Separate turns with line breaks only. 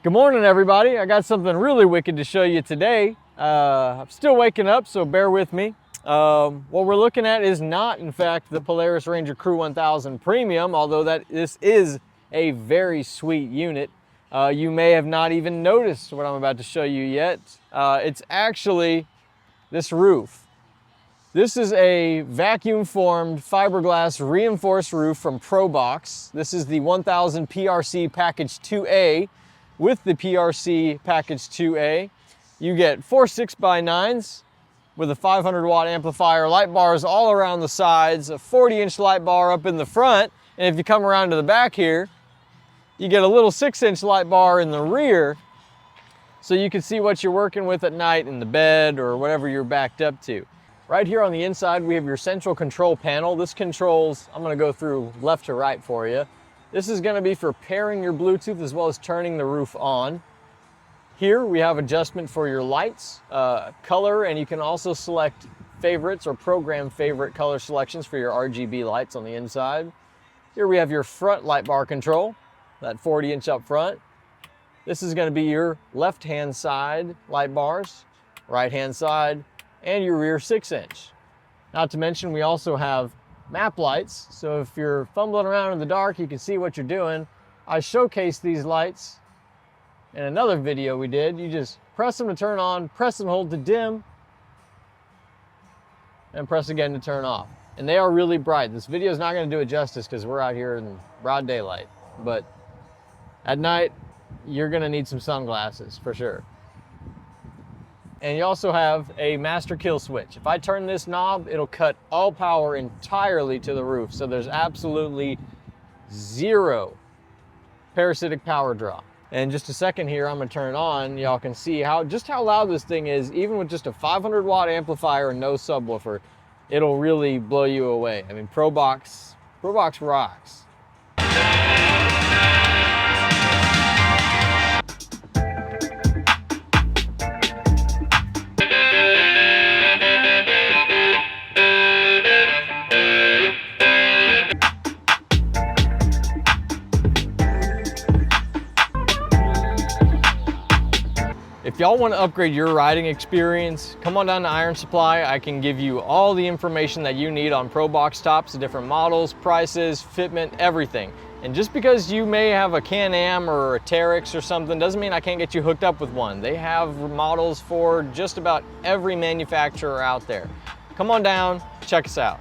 Good morning, everybody. I got something really wicked to show you today. I'm still waking up, so bear with me. What we're looking at is not, in fact, the Polaris Ranger Crew 1000 Premium, although this is a very sweet unit. You may have not even noticed what I'm about to show you yet. It's actually this roof. This is a vacuum-formed fiberglass reinforced roof from ProBox. This is the 1000 PRC Package 2A. With the PRC Package 2A, you get 4 6x9s with a 500 watt amplifier, light bars all around the sides, a 40-inch light bar up in the front, and if you come around to the back here, you get a little 6-inch light bar in the rear so you can see what you're working with at night in the bed or whatever you're backed up to. Right here on the inside, we have your central control panel. This controls, I'm gonna go through left to right for you. This is gonna be for pairing your Bluetooth as well as turning the roof on. Here we have adjustment for your lights, color, and you can also select favorites or program favorite color selections for your RGB lights on the inside. Here we have your front light bar control, that 40-inch up front. This is gonna be your left-hand side light bars, right-hand side, and your rear 6-inch. Not to mention we also have map lights, so if you're fumbling around in the dark, you can see what you're doing. I showcased these lights in another video we did. You just press them to turn on, press and hold to dim, and press again to turn off. And they are really bright. This video is not going to do it justice because we're out here in broad daylight, but at night, you're going to need some sunglasses for sure. And you also have a master kill switch. If I turn this knob, it'll cut all power entirely to the roof. So there's absolutely zero parasitic power draw. And just a second here, I'm gonna turn it on. Y'all can see just how loud this thing is. Even with just a 500 watt amplifier and no subwoofer, it'll really blow you away. I mean, ProBox rocks. If y'all want to upgrade your riding experience, come on down to Iron Supply. I can give you all the information that you need on ProBox tops, the different models, prices, fitment, everything. And just because you may have a Can-Am or a Terex or something doesn't mean I can't get you hooked up with one. They have models for just about every manufacturer out there. Come on down, check us out.